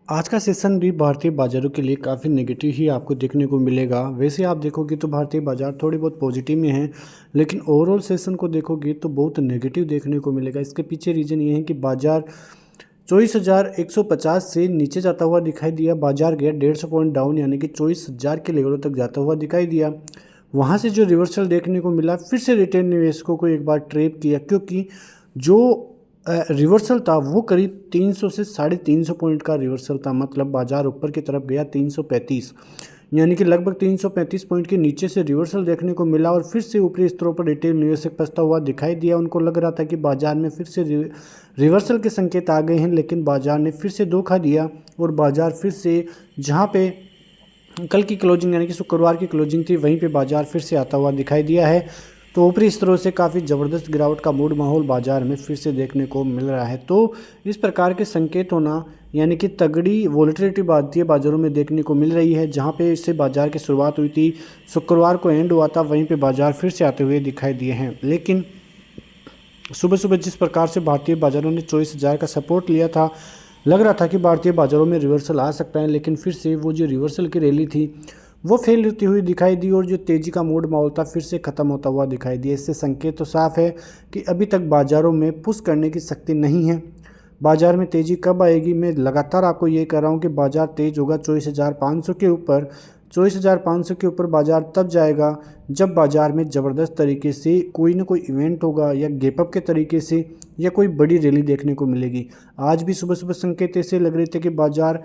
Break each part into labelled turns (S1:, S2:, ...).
S1: आज का सेशन भी भारतीय बाज़ारों के लिए काफ़ी नेगेटिव ही आपको देखने को मिलेगा। वैसे आप देखोगे तो भारतीय बाज़ार थोड़ी बहुत पॉजिटिव में हैं, लेकिन ओवरऑल सेशन को देखोगे तो बहुत नेगेटिव देखने को मिलेगा। इसके पीछे रीज़न ये है कि बाज़ार 24,150 से नीचे जाता हुआ दिखाई दिया। बाज़ार गया 150 पॉइंट डाउन, यानी कि 24,000 के लेवलों तक जाता हुआ दिखाई दिया। वहाँ से जो रिवर्सल देखने को मिला, फिर से रिटेल निवेशकों को एक बार ट्रैप किया, क्योंकि जो रिवर्सल था वो करीब 300 से 350 पॉइंट का रिवर्सल था। मतलब बाजार ऊपर की तरफ गया 335, यानी कि लगभग 335 पॉइंट के नीचे से रिवर्सल देखने को मिला और फिर से ऊपरी स्तरों पर रिटेल निवेशक फंसता हुआ दिखाई दिया। उनको लग रहा था कि बाजार में फिर से रिवर्सल के संकेत आ गए हैं, लेकिन बाजार ने फिर से धोखा दिया और बाजार फिर से जहां पे कल की क्लोजिंग यानी कि शुक्रवार की क्लोजिंग थी, वहीं पे बाजार फिर से आता हुआ दिखाई दिया है। तो ऊपरी स्तरों से काफ़ी ज़बरदस्त गिरावट का मूड माहौल बाजार में फिर से देखने को मिल रहा है। तो इस प्रकार के संकेत होना, यानी कि तगड़ी वॉलेटिलिटी भारतीय बाज़ारों में देखने को मिल रही है। जहां पे इससे बाजार की शुरुआत हुई थी, शुक्रवार को एंड हुआ था, वहीं पे बाजार फिर से आते हुए दिखाई दिए हैं। लेकिन सुबह सुबह जिस प्रकार से भारतीय बाज़ारों ने 24,000 का सपोर्ट लिया था, लग रहा था कि भारतीय बाज़ारों में रिवर्सल आ सकता है, लेकिन फिर से वो जो रिवर्सल की रैली थी वो फेल होती हुई दिखाई दी और जो तेज़ी का मूड माहौल था फिर से ख़त्म होता हुआ दिखाई दिया। इससे संकेत तो साफ है कि अभी तक बाज़ारों में पुश करने की शक्ति नहीं है। बाज़ार में तेज़ी कब आएगी, मैं लगातार आपको ये कह रहा हूँ कि बाज़ार तेज़ होगा 24,500 के ऊपर। 24,500 के ऊपर बाज़ार तब जाएगा जब बाज़ार में ज़बरदस्त तरीके से कोई ना कोई इवेंट होगा, या गैप अप के तरीके से, या कोई बड़ी रैली देखने को मिलेगी। आज भी सुबह सुबह संकेत ऐसे लग रहे थे कि बाज़ार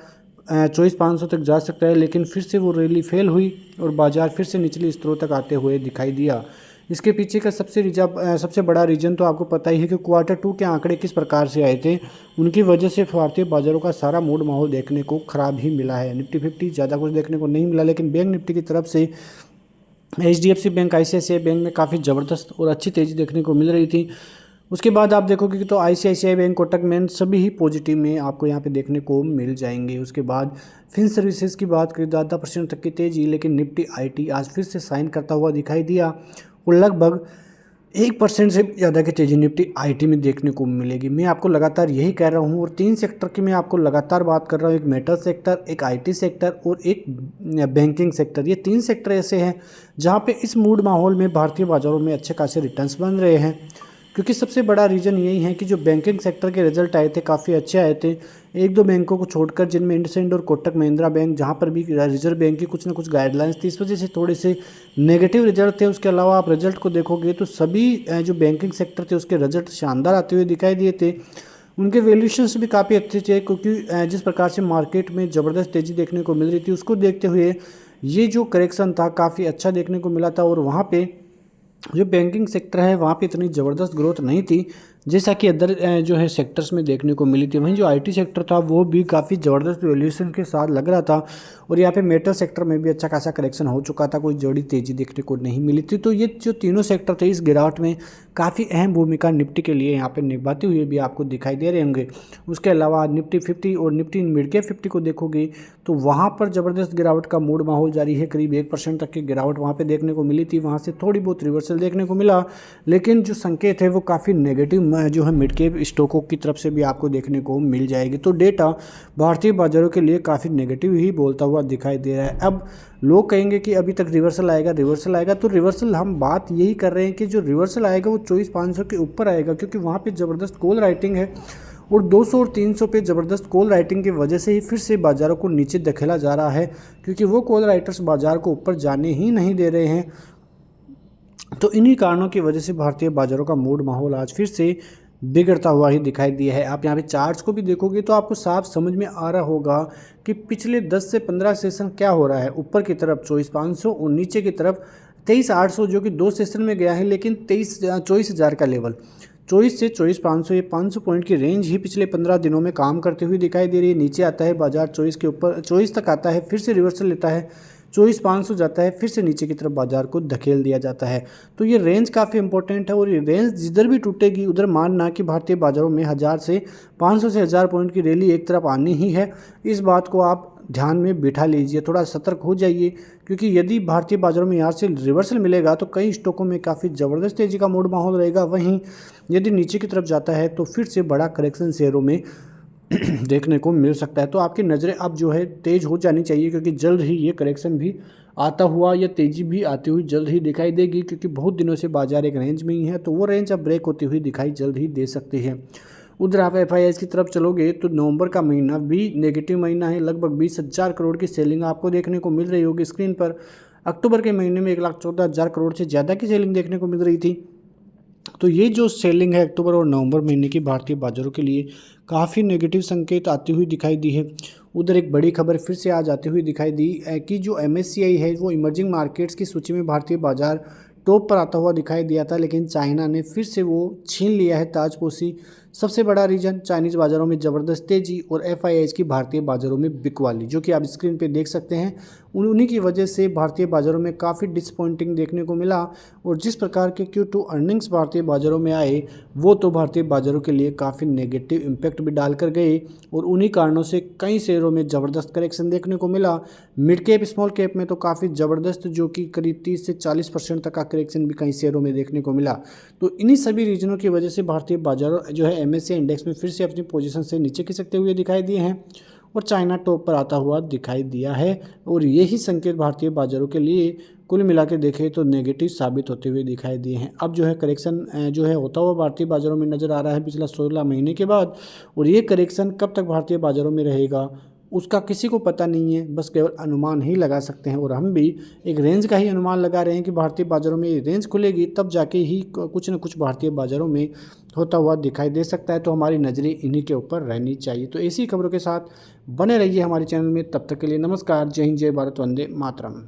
S1: 24,500 तक जा सकता है, लेकिन फिर से वो रैली फेल हुई और बाज़ार फिर से निचले स्तरों तक आते हुए दिखाई दिया। इसके पीछे का सबसे बड़ा रीज़न तो आपको पता ही है कि क्वार्टर 2 के आंकड़े किस प्रकार से आए थे। उनकी वजह से भारतीय बाज़ारों का सारा मूड माहौल देखने को ख़राब ही मिला है। निफ्टी 50 ज़्यादा कुछ देखने को नहीं मिला, लेकिन बैंक निफ्टी की तरफ से HDFC बैंक, ICICI बैंक में काफ़ी ज़बरदस्त और अच्छी तेज़ी देखने को मिल रही थी। उसके बाद आप देखोगे कि तो ICICI बैंक, कोटक महिंद्रा सभी ही पॉजिटिव में आपको यहाँ पे देखने को मिल जाएंगे। उसके बाद फिन सर्विसेज की बात करें तो 10% तक की तेज़ी, लेकिन निफ्टी IT आज फिर से साइन करता हुआ दिखाई दिया और लगभग 1% से ज़्यादा की तेज़ी निफ्टी IT में देखने को मिलेगी। मैं आपको लगातार यही कह रहा हूँ और 3 सेक्टर की मैं आपको लगातार बात कर रहा हूँ, एक मेटल सेक्टर, एक IT सेक्टर और एक बैंकिंग सेक्टर। ये 3 सेक्टर ऐसे हैं जहाँ पे इस मूड माहौल में भारतीय बाज़ारों में अच्छे खासे रिटर्न्स बन रहे हैं, क्योंकि सबसे बड़ा रीज़न यही है कि जो बैंकिंग सेक्टर के रिजल्ट आए थे काफ़ी अच्छे आए थे। एक दो बैंकों को छोड़कर, जिनमें इंडसइंड और कोटक महिंद्रा बैंक, जहां पर भी रिजर्व बैंक की कुछ ना कुछ गाइडलाइंस थी, इस वजह से थोड़े से नेगेटिव रिजल्ट थे। उसके अलावा आप रिजल्ट को देखोगे तो सभी जो बैंकिंग सेक्टर थे उसके रिजल्ट शानदार आते हुए दिखाई दिए थे। उनके वैल्यूएशंस भी काफ़ी अच्छे थे, क्योंकि जिस प्रकार से मार्केट में ज़बरदस्त तेज़ी देखने को मिल रही थी, उसको देखते हुए ये जो करेक्शन था काफ़ी अच्छा देखने को मिला था। और वहाँ पे जो बैंकिंग सेक्टर है वहाँ पे इतनी ज़बरदस्त ग्रोथ नहीं थी जैसा कि अदर जो है सेक्टर्स में देखने को मिली थी। वहीं जो IT सेक्टर था वो भी काफ़ी ज़बरदस्त वैल्यूएशन के साथ लग रहा था और यहाँ पे मेटल सेक्टर में भी अच्छा खासा करेक्शन हो चुका था, कोई जड़ी तेज़ी देखने को नहीं मिली थी। तो ये जो तीनों सेक्टर थे इस गिरावट में काफ़ी अहम भूमिका निफ्टी के लिए यहाँ पर निभाते हुए भी आपको दिखाई दे रहे होंगे। उसके अलावा निफ्टी 50 और निफ्टी मिड कैप 50 को देखोगे तो वहाँ पर ज़बरदस्त गिरावट का मूड माहौल जारी है। करीब 1% तक की गिरावट वहाँ पे देखने को मिली थी, वहाँ से थोड़ी बहुत रिवर्सल देखने को मिला, लेकिन जो संकेत है वो काफ़ी नेगेटिव जो है मिड कैप स्टॉकों की तरफ से भी आपको देखने को मिल जाएगी। तो डेटा भारतीय बाजारों के लिए काफ़ी नेगेटिव ही बोलता हुआ दिखाई दे रहा है। अब लोग कहेंगे कि अभी तक रिवर्सल आएगा, रिवर्सल आएगा, तो रिवर्सल हम बात यही कर रहे हैं कि जो रिवर्सल आएगा वो 24,500 के ऊपर आएगा, क्योंकि वहाँ पे ज़बरदस्त कॉल राइटिंग है और 200 और 300 पे ज़बरदस्त कॉल राइटिंग की वजह से ही फिर से बाज़ारों को नीचे धकेला जा रहा है, क्योंकि वो कॉल राइटर्स बाज़ार को ऊपर जाने ही नहीं दे रहे हैं। तो इन्हीं कारणों की वजह से भारतीय बाज़ारों का मूड माहौल आज फिर से बिगड़ता हुआ ही दिखाई दिया है। आप यहाँ पे चार्ट्स को भी देखोगे तो आपको साफ समझ में आ रहा होगा कि पिछले 10 से 15 सेशन क्या हो रहा है। ऊपर की तरफ 24,500 और नीचे की तरफ 23,800, जो कि 2 सेशन में गया है, लेकिन 24,000 का लेवल, 24 से 24,500, ये 500 पॉइंट की रेंज ही पिछले 15 दिनों में काम करते हुए दिखाई दे रही है। नीचे आता है बाजार 24 के ऊपर, 24 तक आता है, फिर से रिवर्सल लेता है, 24,500 जाता है, फिर से नीचे की तरफ बाजार को धकेल दिया जाता है। तो ये रेंज काफ़ी इंपॉर्टेंट है और ये रेंज जिधर भी टूटेगी उधर मानना कि भारतीय बाजारों में 1000 से 500 से 1000 पॉइंट की रैली एक तरफ आनी ही है। इस बात को आप ध्यान में बिठा लीजिए, थोड़ा सतर्क हो जाइए, क्योंकि यदि भारतीय बाजारों में यहाँ से रिवर्सल मिलेगा तो कई स्टॉकों में काफ़ी ज़बरदस्त तेज़ी का मूड माहौल रहेगा। वहीं यदि नीचे की तरफ जाता है तो फिर से बड़ा करेक्शन शेयरों में देखने को मिल सकता है। तो आपकी नज़रें अब जो है तेज़ हो जानी चाहिए, क्योंकि जल्द ही ये करेक्शन भी आता हुआ या तेज़ी भी आती हुई जल्द ही दिखाई देगी, क्योंकि बहुत दिनों से बाजार एक रेंज में ही है, तो वो रेंज अब ब्रेक होती हुई दिखाई जल्द ही दे सकती है। उधर आप एफआईआई की तरफ चलोगे तो नवंबर का महीना भी नेगेटिव महीना है। लगभग 20,000 करोड़ की सेलिंग आपको देखने को मिल रही होगी स्क्रीन पर। अक्टूबर के महीने में 1,14,000 करोड़ से ज़्यादा की सेलिंग देखने को मिल रही थी। तो ये जो सेलिंग है अक्टूबर और नवंबर महीने की भारतीय बाजारों के लिए काफ़ी नेगेटिव संकेत आती हुई दिखाई दी है। उधर एक बड़ी खबर फिर से आज आती हुई दिखाई दी कि जो एमएससीआई है वो इमर्जिंग मार्केट्स की सूची में भारतीय बाजार टॉप पर आता हुआ दिखाई दिया था, लेकिन चाइना ने फिर से वो छीन लिया है ताजपोशी। सबसे बड़ा रीजन चाइनीज़ बाज़ारों में ज़बरदस्त तेज़ी और एफआईआईज़ की भारतीय बाज़ारों में बिकवाली, जो कि आप स्क्रीन पे देख सकते हैं। उन्हीं की वजह से भारतीय बाज़ारों में काफ़ी डिसपॉइंटिंग देखने को मिला, और जिस प्रकार के Q2 अर्निंग्स भारतीय बाज़ारों में आए वो तो भारतीय बाज़ारों के लिए काफ़ी नेगेटिव इम्पैक्ट भी डाल कर गए, और उन्हीं कारणों से कई शेयरों में ज़बरदस्त करेक्शन देखने को मिला। मिड कैप स्मॉल कैप में तो काफ़ी ज़बरदस्त, जो कि करीब 30 से 40% तक का करेक्शन भी कई शेयरों में देखने को मिला। तो इन्हीं सभी रीजनों की वजह से भारतीय बाज़ारों जो है एमएससीआई इंडेक्स में फिर से अपनी पोजीशन से नीचे खिसकते हुए दिखाई दिए हैं, और चाइना टॉप पर आता हुआ दिखाई दिया है। और यही संकेत भारतीय बाज़ारों के लिए कुल मिला के देखें तो नेगेटिव साबित होते हुए दिखाई दिए हैं। अब जो है करेक्शन जो है होता हुआ भारतीय बाज़ारों में नज़र आ रहा है पिछला 16 महीने के बाद, और ये करेक्शन कब तक भारतीय बाज़ारों में रहेगा उसका किसी को पता नहीं है, बस केवल अनुमान ही लगा सकते हैं। और हम भी एक रेंज का ही अनुमान लगा रहे हैं कि भारतीय बाज़ारों में ये रेंज खुलेगी तब जाके ही कुछ न कुछ भारतीय बाज़ारों में होता हुआ दिखाई दे सकता है। तो हमारी नज़रें इन्हीं के ऊपर रहनी चाहिए। तो ऐसी खबरों के साथ बने रहिए हमारे चैनल में। तब तक के लिए नमस्कार। जय हिंद, जय भारत, वंदे मातरम।